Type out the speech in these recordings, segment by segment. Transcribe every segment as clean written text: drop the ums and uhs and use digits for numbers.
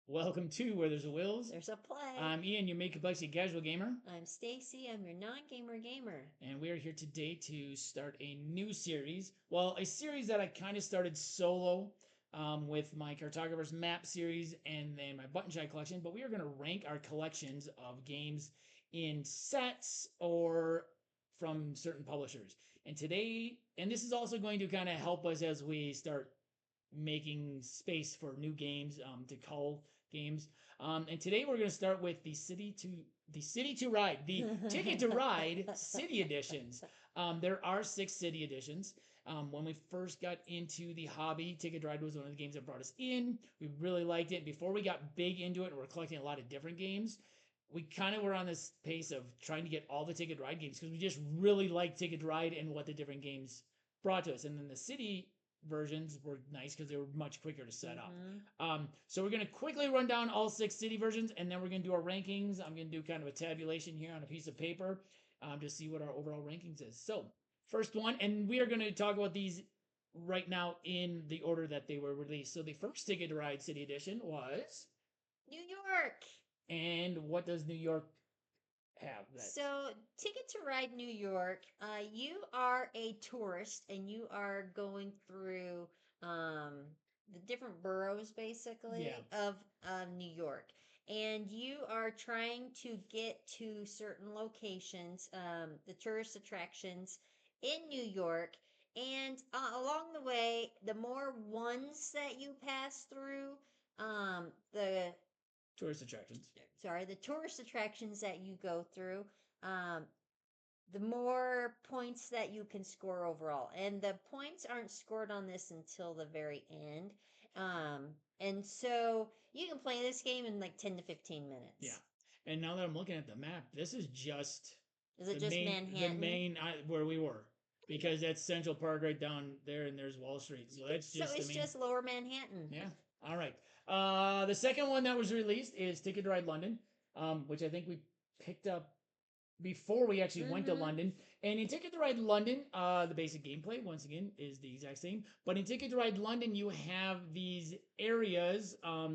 Welcome to Where There's a Wills. There's a play. I'm Ian, your Make Complexity Casual Gamer. I'm Stacey. I'm your non-gamer gamer. And we are here today to start a new series. Well, a series that I kind of started solo with my Cartographer's Map series and then my Button Shy collection. But we are going to rank our collections of games in sets or from certain publishers. And today, and this is also going to kind of help us as we start making space for new games to call games. And today we're going to start with the City to Ride, the Ticket to Ride City editions. There are 6 city editions. When we first got into the hobby, Ticket to Ride was one of the games that brought us in. We really liked it. Before we got big into it, and we're collecting a lot of different games. We kind of were on this pace of trying to get all the Ticket to Ride games because we just really liked Ticket to Ride and what the different games brought to us. And then the city versions were nice because they were much quicker to set up. So we're going to quickly run down all 6 city versions, and then we're going to do our rankings. I'm going to do kind of a tabulation here on a piece of paper to see what our overall rankings is. So first one, and we are going to talk about these right now in the order that they were released. So the first Ticket to Ride City Edition was New York. And what does New York have? So, Ticket to Ride New York, you are a tourist and you are going through the different boroughs, basically, of New York. And you are trying to get to certain locations, the tourist attractions in New York. And along the way, the more ones that you pass through, the tourist attractions. Sorry, the tourist attractions that you go through, um, the more points that you can score overall. And the points aren't scored on this until the very end. And so you can play this game in like 10 to 15 minutes. Yeah. And now that I'm looking at the map, this is just Is it just Manhattan? The main where we were. Because that's Central Park right down there, and there's Wall Street. So that's just so it's just Lower Manhattan. Yeah. All right. The second one that was released is Ticket to Ride London, which I think we picked up before we actually went to London. And in Ticket to Ride London, the basic gameplay, once again, is the exact same. But in Ticket to Ride London, you have these areas,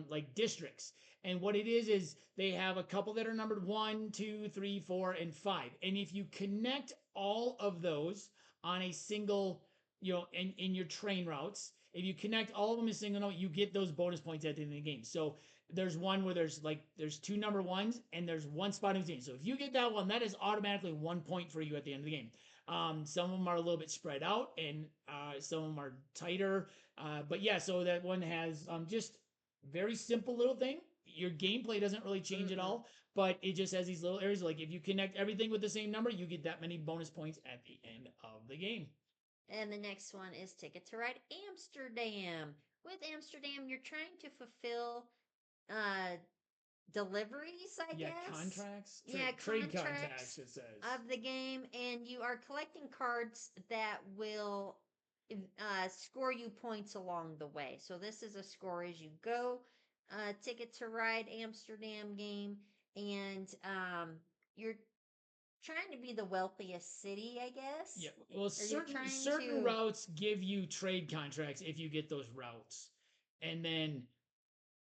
like districts. And what it is they have a couple that are numbered 1, 2, 3, 4, and 5. And if you connect all of those on a single, in your train routes, if you connect all of them in a single note, you get those bonus points at the end of the game. So there's one where there's 2 number 1s and there's 1 spot in between. So if you get that one, that is automatically 1 point for you at the end of the game. Some of them are a little bit spread out, and some of them are tighter. But yeah, so that one has just very simple little thing. Your gameplay doesn't really change at all, but it just has these little areas. Like if you connect everything with the same number, you get that many bonus points at the end of the game. And the next one is Ticket to Ride Amsterdam. With Amsterdam, you're trying to fulfill deliveries, I guess. Contracts. Trade contracts. It says of the game, and you are collecting cards that will score you points along the way. So this is a score as you go. Ticket to Ride Amsterdam game, and you're trying to be the wealthiest city, I guess. Yeah. Well, certain routes give you trade contracts if you get those routes, and then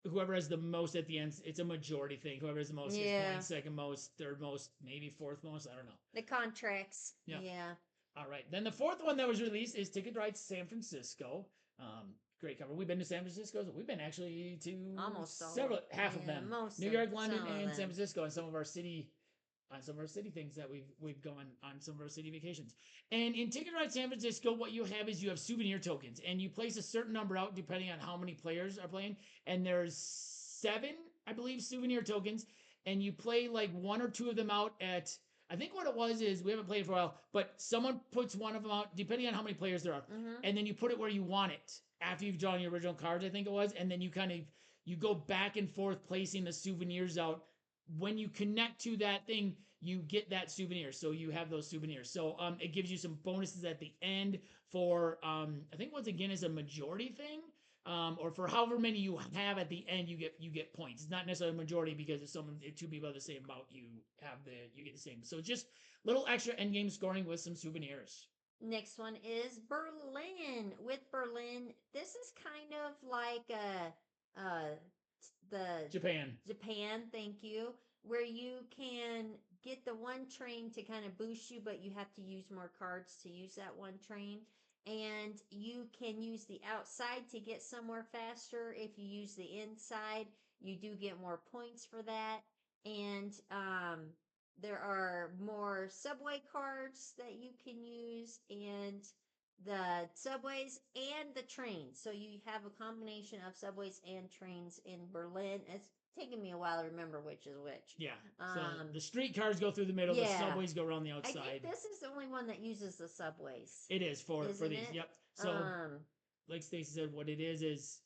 whoever has the most at the end, it's a majority thing. Whoever has the most gets points, second most, third most, maybe fourth most. I don't know. The contracts. Yeah. All right. Then the fourth one that was released is Ticket to Ride San Francisco. Great cover. We've been to San Francisco. We've been actually to almost half of them. New York, London, and San Francisco, and some of our city things that we've gone on some of our city vacations. And in Ticket to Ride San Francisco, what you have is you have souvenir tokens, and you place a certain number out depending on how many players are playing. And there's 7, I believe, souvenir tokens, and you play like 1 or 2 of them out at. I think what it was is we haven't played it for a while, but someone puts one of them out depending on how many players there are, and then you put it where you want it after you've drawn your original cards. I think it was, and then you go back and forth placing the souvenirs out. When you connect to that thing, you get that souvenir. So you have those souvenirs. So it gives you some bonuses at the end for I think once again is a majority thing. Or for however many you have at the end, you get points. It's not necessarily a majority because if 2 people have the same amount, you get the same. So just little extra end game scoring with some souvenirs. Next one is Berlin. With Berlin, this is kind of like the Japan. Japan, thank you, where you can get the one train to kind of boost you, but you have to use more cards to use that one train. And you can use the outside to get somewhere faster. If you use the inside, you do get more points for that. And there are more subway cards that you can use, and the subways and the trains. So you have a combination of subways and trains in Berlin. It's taken me a while to remember which is which. Yeah. So the streetcars go through the middle, the subways go around the outside. I think this is the only one that uses the subways. It is for these. Yep. So like Stacey said, what it is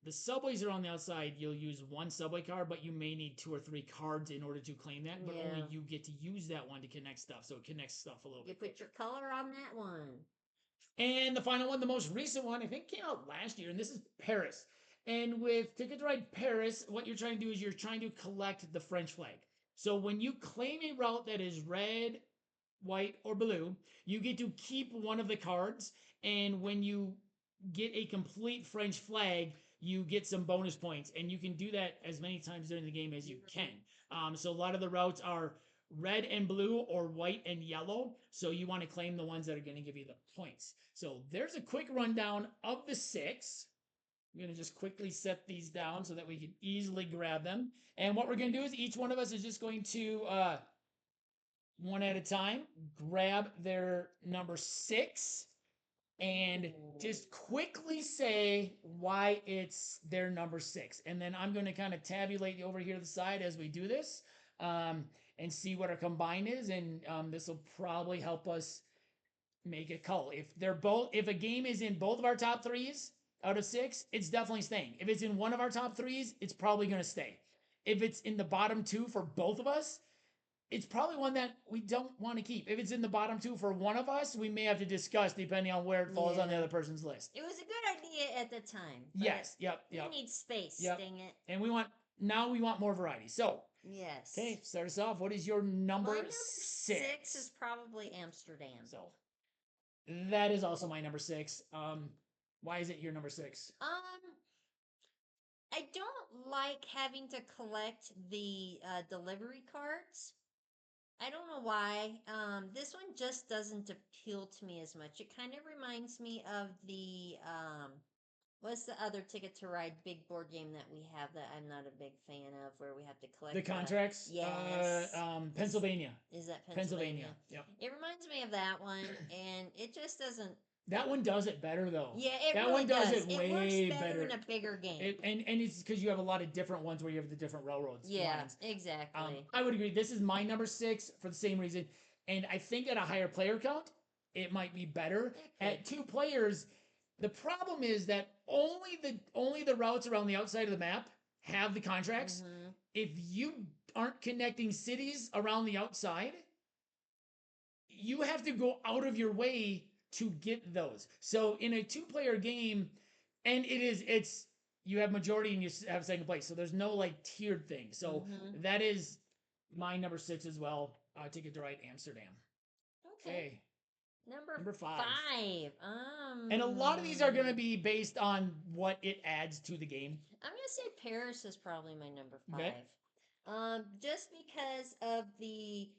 the subways are on the outside. You'll use one subway card, but you may need 2 or 3 cards in order to claim that. But only you get to use that one to connect stuff. So it connects stuff a little bit. You put your color on that one. And the final one, the most recent one, I think came out last year, and this is Paris. And with Ticket to Ride Paris, what you're trying to do is you're trying to collect the French flag. So when you claim a route that is red, white, or blue, you get to keep one of the cards. And when you get a complete French flag, you get some bonus points. And you can do that as many times during the game as you can. So a lot of the routes are red and blue or white and yellow. So you want to claim the ones that are going to give you the points. So there's a quick rundown of the 6. I'm going to just quickly set these down so that we can easily grab them. And what we're going to do is each one of us is just going to, one at a time, grab their number 6 and just quickly say why it's their number 6. And then I'm going to kind of tabulate over here to the side as we do this and see what our combine is. And this will probably help us make a call. If a game is in both of our top 3s, out of 6, it's definitely staying. If it's in one of our top 3s, it's probably going to stay. If it's in the bottom 2 for both of us, it's probably one that we don't want to keep. If it's in the bottom 2 for one of us, we may have to discuss depending on where it falls on the other person's list. It was a good idea at the time. Yes. Yep. We need space. Dang it. And we want more variety. So. Yes. Okay. Start us off. What is your number 6? 6 is probably Amsterdam. So. That is also my number 6. Why is it your number 6? I don't like having to collect the delivery cards. I don't know why. This one just doesn't appeal to me as much. It kind of reminds me of the what's the other Ticket to Ride big board game that we have that I'm not a big fan of, where we have to collect the contracts? Yes. Pennsylvania. Is that Pennsylvania? Yep. It reminds me of that one, and it just doesn't. That one does it better, though. Yeah, that really one does it way works better in a bigger game. And it's because you have a lot of different ones where you have the different railroads. Yeah, lines. Exactly. I would agree. This is my number 6 for the same reason. And I think at a higher player count, it might be better. At 2 players, the problem is that only the routes around the outside of the map have the contracts. Mm-hmm. If you aren't connecting cities around the outside, you have to go out of your way to get those. So in a 2-player game, and it's you have majority and you have second place. So there's no like tiered thing. So that is my number 6 as well. Ticket to Ride Amsterdam. Okay. Number 5. And a lot of these are going to be based on what it adds to the game. I'm going to say Paris is probably my number 5. Okay. Just because of the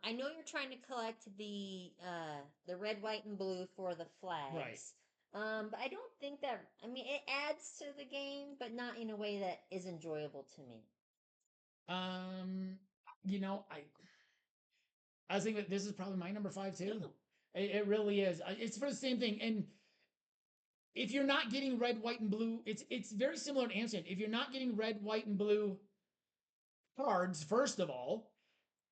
I know you're trying to collect the red, white, and blue for the flags. Right. But I don't think that. I mean, it adds to the game, but not in a way that is enjoyable to me. I was thinking that this is probably my number 5 too. Oh. It really is. It's for the same thing. And if you're not getting red, white, and blue, it's very similar to Amsterdam. If you're not getting red, white, and blue cards, first of all,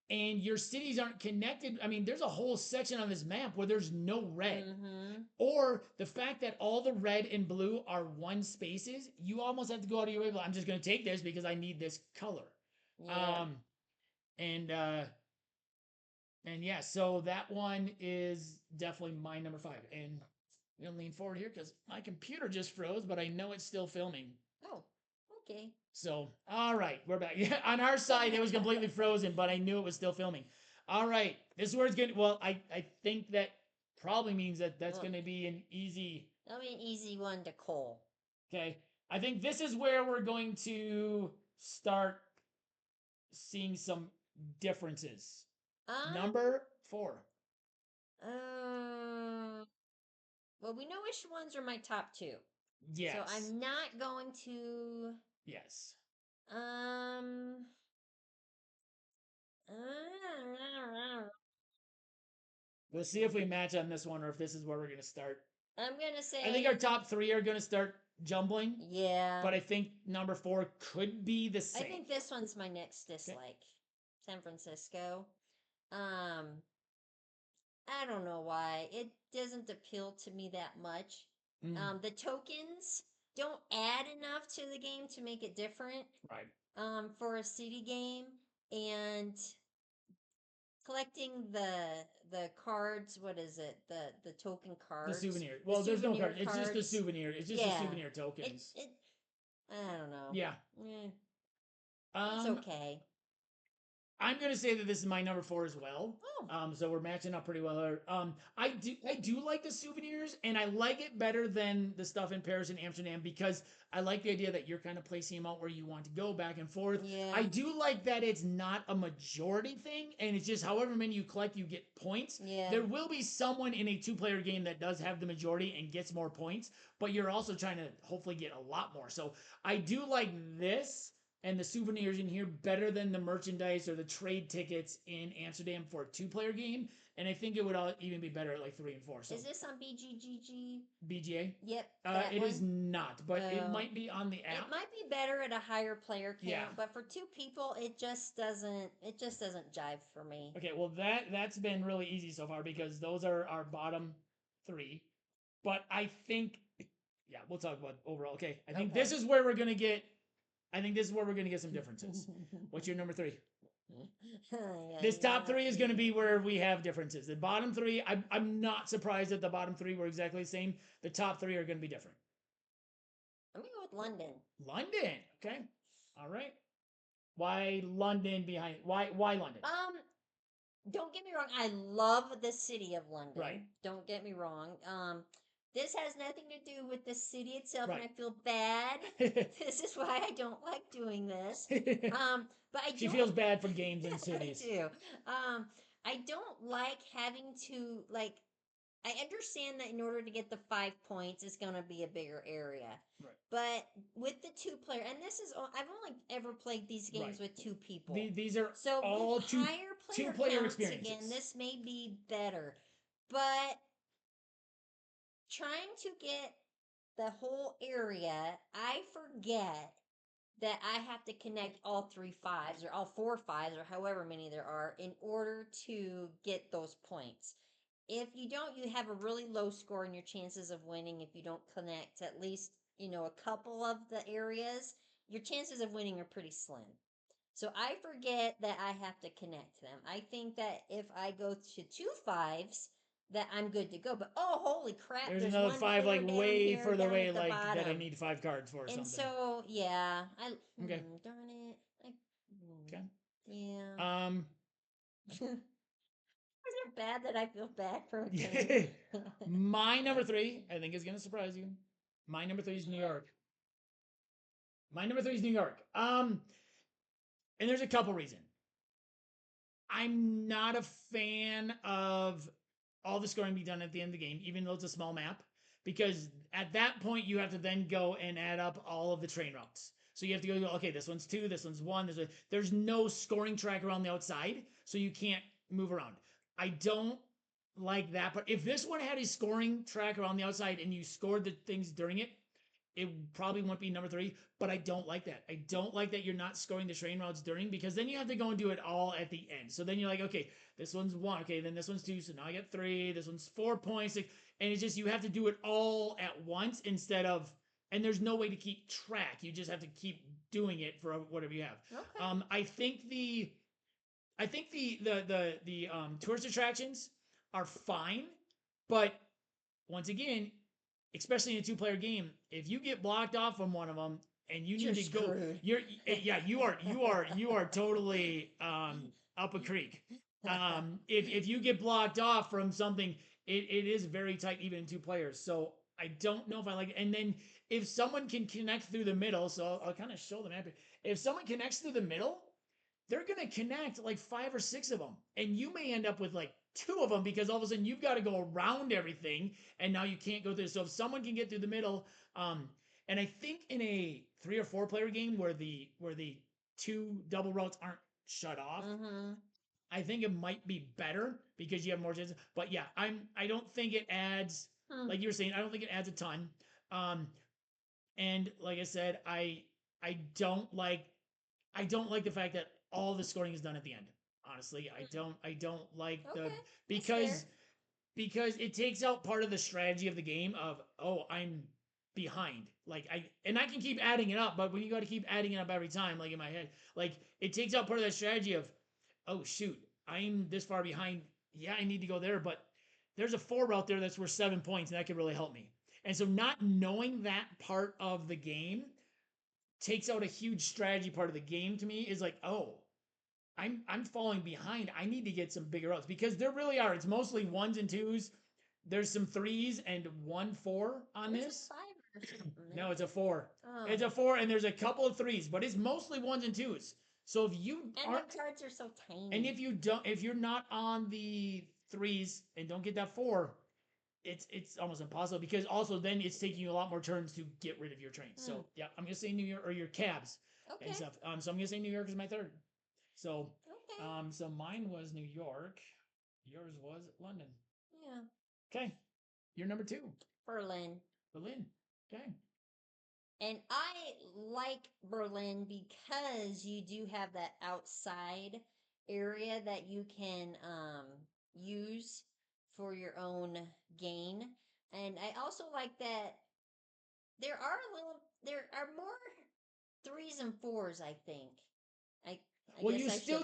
and your cities aren't connected. I mean, there's a whole section on this map where there's no red. Mm-hmm. Or the fact that all the red and blue are 1 spaces, you almost have to go out of your way. Well, I'm just going to take this because I need this color. Yeah. And yeah, so that one is definitely my number 5. And I'm going to lean forward here because my computer just froze, but I know it's still filming. Oh, okay. So, all right, we're back. Yeah, on our side, it was completely frozen, but I knew it was still filming. All right, this is where it's going to, well, I think that probably means that that's going to be an easy. That'll be an easy one to call. Okay, I think this is where we're going to start seeing some differences. Um, Number 4. well, we know which ones are my top 2. Yes. So I'm not going to. Yes. We'll see if we match on this one or if this is where we're going to start. I'm going to say. I think our top 3 are going to start jumbling. Yeah. But I think number 4 could be the same. I think this one's my next dislike. Okay. San Francisco. I don't know why. It doesn't appeal to me that much. The tokens don't add enough to the game to make it different. Right. For a city game, and collecting the cards, what is it? The token cards. The souvenir. Well, there's no card. It's just the souvenir. It's just the souvenir tokens. I don't know. Yeah. It's okay. I'm gonna say that this is my number 4 as well. Oh. So we're matching up pretty well. I do like the souvenirs, and I like it better than the stuff in Paris and Amsterdam because I like the idea that you're kind of placing them out where you want to go back and forth. Yeah. I do like that it's not a majority thing, and it's just however many you collect, you get points. Yeah. There will be someone in a 2-player game that does have the majority and gets more points, but you're also trying to hopefully get a lot more. So I do like this and the souvenirs in here better than the merchandise or the trade tickets in Amsterdam for a 2-player game. And I think it would even be better at like 3 and 4. So is this on BGGG? BGA? Yep. It is not, but it might be on the app. It might be better at a higher player count, yeah. But for 2 people, it just doesn't jive for me. Okay, well that's been really easy so far because those are our bottom 3. But I think, yeah, we'll talk about overall. Okay, I think this is where we're gonna get. I think this is where we're going to get some differences. What's your number 3? This top 3 is going to be where we have differences. The bottom 3, I'm not surprised that the bottom 3 were exactly the same. The top 3 are going to be different. I'm going to go with London. London. Okay. All right. Why London behind? Why London? Don't get me wrong. I love the city of London. Right. Don't get me wrong. This has nothing to do with the city itself, right. And I feel bad. This is why I don't like doing this. But she feels bad for games and cities. I do. I don't like having to like. I understand that in order to get the 5 points, it's going to be a bigger area. Right. But with the 2-player, and this is I've only ever played these games with 2 people. These are so all two-player experiences. Again, this may be better, but trying to get the whole area, I forget that I have to connect all 3 5s or all 4 5s or however many there are in order to get those points. If you don't, you have a really low score in your chances of winning if you don't connect at least, a couple of the areas. Your chances of winning are pretty slim. So I forget that I have to connect them. I think that if I go to 2 5s, that I'm good to go. But holy crap! There's another 5 like way further away, like bottom. That I need 5 cards for. Or and something. So yeah, okay. Darn it. Okay. Yeah. Is it bad that I feel bad for? My number 3, I think, is going to surprise you. My number 3 is New York. And there's a couple reasons. I'm not a fan of all the scoring be done at the end of the game, even though it's a small map, because at that point you have to then go and add up all of the train routes. So you have to go, okay, this one's 2, this one's 1. There's no scoring track around the outside, so you can't move around. I don't like that, but if this one had a scoring track around the outside and you scored the things during it, it probably won't be number 3, but I don't like that. I don't like that you're not scoring the train routes during, because then you have to go and do it all at the end. So then you're like, okay, this one's 1, okay, then this one's 2, so now I get 3, this one's 4 points, and it's just, you have to do it all at once instead of, and there's no way to keep track. You just have to keep doing it for whatever you have. Okay. I think the tourist attractions are fine, but once again, especially in a 2-player game, if you get blocked off from one of them and you need to go, you are totally up a creek. If you get blocked off from something, it is very tight even in 2 players. So I don't know if I like it. And then if someone can connect through the middle, so I'll kind of show the map. if someone connects through the middle, they're going to connect like 5 or 6 of them. And you may end up with like 2 of them because all of a sudden you've got to go around everything and now you can't go through. So if someone can get through the middle, and I think in a 3 or 4 player game where the 2 double routes aren't shut off, I think it might be better because you have more chances. But yeah, I don't think it adds, like you were saying, I don't think it adds a ton. And like I said, I don't like the fact that all the scoring is done at the end. Honestly, I don't like the because it takes out part of the strategy of the game of, oh, I'm behind. Like I can keep adding it up, but when you got to keep adding it up every time, like in my head, like it takes out part of that strategy of, oh shoot, I'm this far behind. Yeah, I need to go there, but there's a 4 route there that's worth 7 points, and that could really help me. And so not knowing that part of the game takes out a huge strategy part of the game to me. Is like, oh, I'm falling behind. I need to get some bigger routes because there really are. It's mostly 1s and 2s. There's some 3s and 1 4 on There's this. A 5 or something. No, it's a 4. Oh. It's a 4, and there's a couple of 3s, but it's mostly 1s and 2s. So if you and the cards are so tiny, and if you're not on the 3s and don't get that 4, it's almost impossible because also then it's taking you a lot more turns to get rid of your trains. So yeah, I'm gonna say New York, or your cabs and stuff. So I'm gonna say New York is my 3rd. So so mine was New York. Yours was London. Yeah. Okay. You're number 2. Berlin. Berlin. Okay. And I like Berlin because you do have that outside area that you can use for your own gain. And I also like that there are more 3s and 4s, I think. Well, you still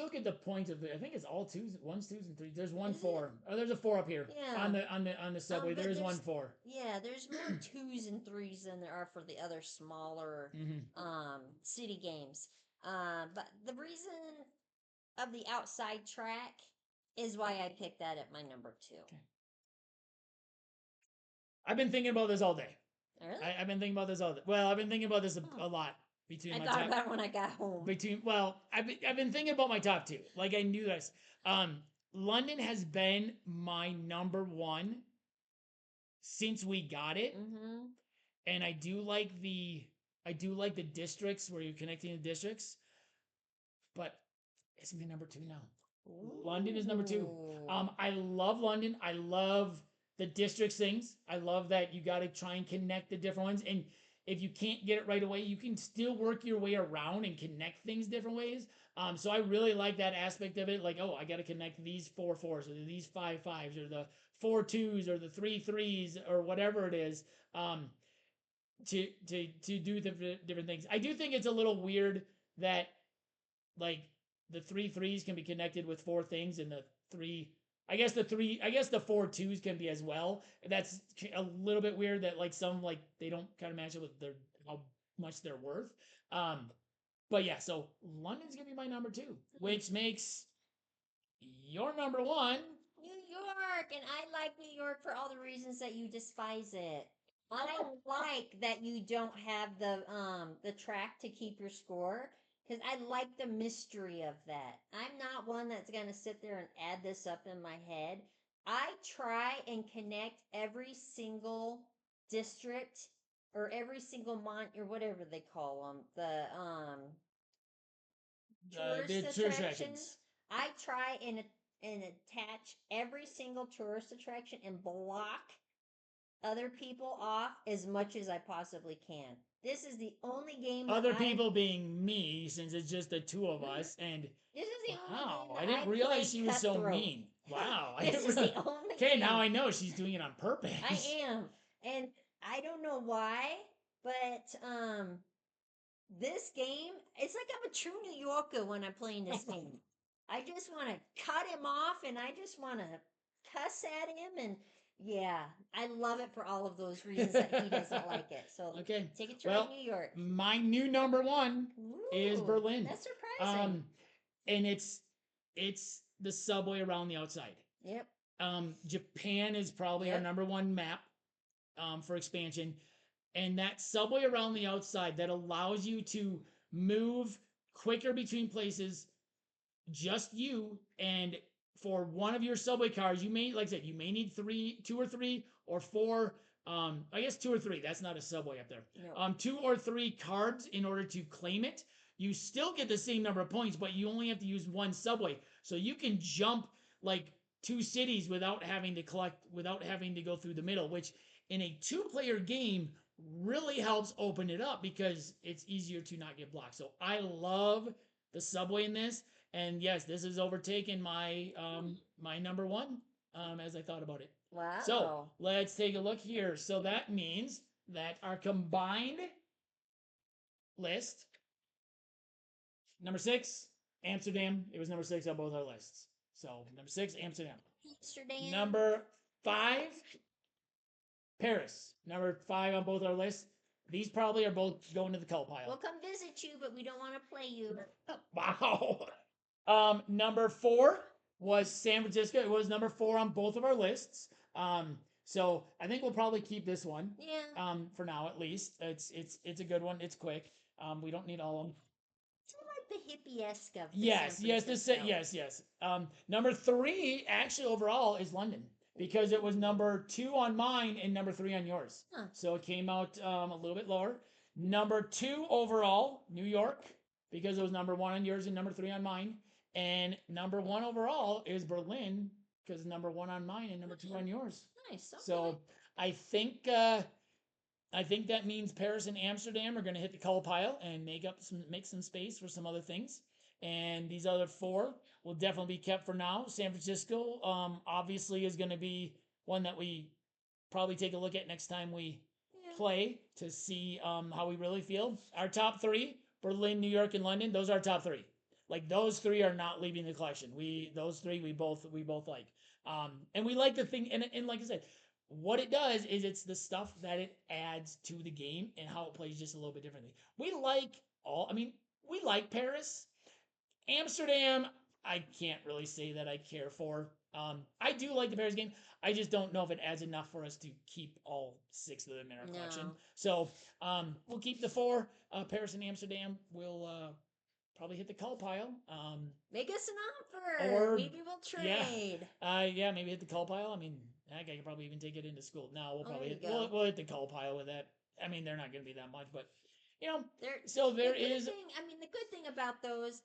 get the point of it. I think it's all 2s, 1s, 2s, and 3s. There's 1 4. Oh, there's a 4 up here. Yeah. On the subway. There is 1 4. Yeah, there's more 2s and 3s than there are for the other smaller city games. But the reason of the outside track is why I picked that at my number 2. Okay. I've been thinking about this all day. Really? I've been thinking about this all day. Well, I've been thinking about this a lot. I thought about it when I got home. I've been thinking about my top 2. Like I knew this. London has been my number 1 since we got it, and I do like the districts where you're connecting the districts, but it's my number 2 now. Ooh. London is number 2. I love London. I love the districts things. I love that you got to try and connect the different ones, and if you can't get it right away, you can still work your way around and connect things different ways. So I really like that aspect of it. Like, oh, I got to connect these 4 4s or these 5 5s or the 4 2s or the 3 3s or whatever it is, to do the different things. I do think it's a little weird that like the 3 3s can be connected with 4 things, and the 4 2s can be as well. That's a little bit weird that like some like they don't kind of match it with their how much they're worth. But yeah, so London's gonna be my number 2, which makes your number 1 New York, and I like New York for all the reasons that you despise it. I like that you don't have the track to keep your score. Because I like the mystery of that. I'm not one that's going to sit there and add this up in my head. I try and connect every single district or every single or whatever they call them, the tourist attractions. I try and attach every single tourist attraction and block other people off as much as I possibly can. This is the only game. Other people being me, since it's just the 2 of us, and this is the only game. I didn't realize she was so mean. Wow, this is the only. Okay, now I know she's doing it on purpose. I am, and I don't know why, but this game, it's like I'm a true New Yorker when I'm playing this game. I just want to cut him off, and I just want to cuss at him, and yeah, I love it for all of those reasons that he doesn't like it. So okay, take it to New York. My new number 1 is Berlin. That's surprising. And it's the subway around the outside. Yep. Japan is probably our number 1 map for expansion, and that subway around the outside that allows you to move quicker between places, just you, and for one of your subway cars, you may, like I said, you may need two or three or four. I guess two or three. That's not a subway up there. No. Two or three cards in order to claim it. You still get the same number of points, but you only have to use one subway. So you can jump like two cities without having to without having to go through the middle, which in a two-player game really helps open it up because it's easier to not get blocked. So I love the subway in this. And yes, this has overtaken my my number one as I thought about it. Wow. So let's take a look here. So that means that our combined list, number 6, Amsterdam. It was number 6 on both our lists. So number 6, Amsterdam. Amsterdam. Number 5, Paris. Number 5 on both our lists. These probably are both going to the Cull pile. We'll come visit you, but we don't want to play you. Wow. Number 4 was San Francisco. It was number 4 on both of our lists. So I think we'll probably keep this one. Yeah. For now at least. It's a good one. It's quick. We don't need all of them. It's like the hippie-esque of the yes, San yes, Francisco. yes. Number 3 actually overall is London because it was number 2 on mine and number 3 on yours. Huh. So it came out a little bit lower. Number 2 overall, New York, because it was number 1 on yours and number 3 on mine. And number 1 overall is Berlin because number 1 on mine and number 2 on yours. Nice. Okay. So I think that means Paris and Amsterdam are going to hit the Cull pile and make some space for some other things. And these other 4 will definitely be kept for now. San Francisco, obviously, is going to be one that we probably take a look at next time we play to see how we really feel. Our top 3: Berlin, New York, and London. Those are our top 3. Like those 3 are not leaving the collection. Those 3 we both like. And we like the thing. And like I said, what it does is it's the stuff that it adds to the game and how it plays just a little bit differently. We like Paris. Amsterdam, I can't really say that I care for. I do like the Paris game. I just don't know if it adds enough for us to keep all 6 of them in our collection. So we'll keep the 4. Paris and Amsterdam will probably hit the Cull pile. Make us an offer. Or maybe we'll trade. Yeah, maybe hit the Cull pile. I mean, I could probably even take it into school. No, we'll probably we'll hit the Cull pile with that. I mean, they're not going to be that much, but you know, the good thing about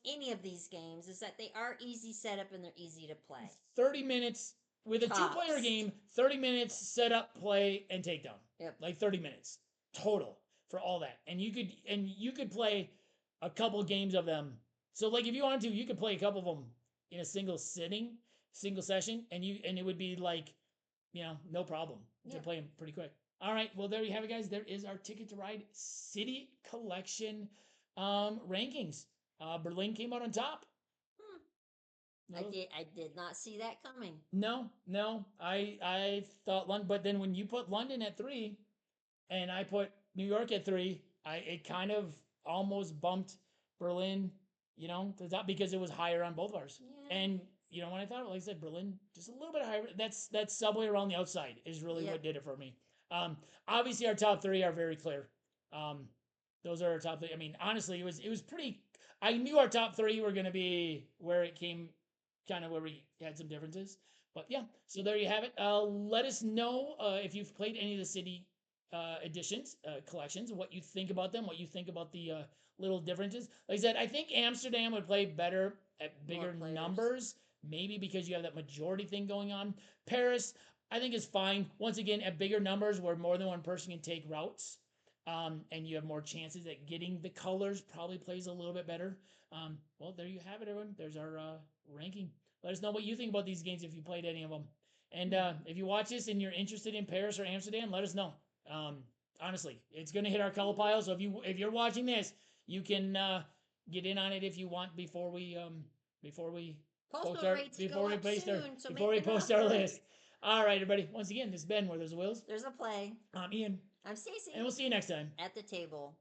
any of these games is that they are easy setup and they're easy to play. 30 minutes with a 2-player game, 30 minutes setup, play, and takedown. Yep. Like 30 minutes total for all that. And you could play a couple games of them. So like if you wanted to, you could play a couple of them in a single session, and it would be like, no problem to play them pretty quick. All right, well, there you have it, guys. There is our Ticket to Ride City Collection rankings. Berlin came out on top. I did not see that coming. No. I thought London, but then when you put London at 3, and I put New York at 3, it kind of almost bumped Berlin, to the top because it was higher on both ours. Yeah. And when I thought, like I said, Berlin just a little bit higher. That subway around the outside is really what did it for me. Obviously, our top 3 are very clear. Those are our top 3. I mean, honestly, it was pretty. I knew our top 3 were going to be where it came, kind of where we had some differences. But yeah, so there you have it. Let us know if you've played any of the city editions, collections, what you think about them, what you think about the little differences. Like I said, I think Amsterdam would play better at bigger numbers, maybe because you have that majority thing going on. Paris, I think is fine. Once again, at bigger numbers where more than one person can take routes, and you have more chances at getting the colors, probably plays a little bit better. Well, there you have it, everyone. There's our ranking. Let us know what you think about these games if you played any of them. And if you watch this and you're interested in Paris or Amsterdam, let us know. Honestly, it's going to hit our Cull pile. So if you're watching this, you can get in on it if you want before we post our list. All right, everybody. Once again, this is Ben. Where there's wheels, there's a play. I'm Ian. I'm Stacey. And we'll see you next time at the table.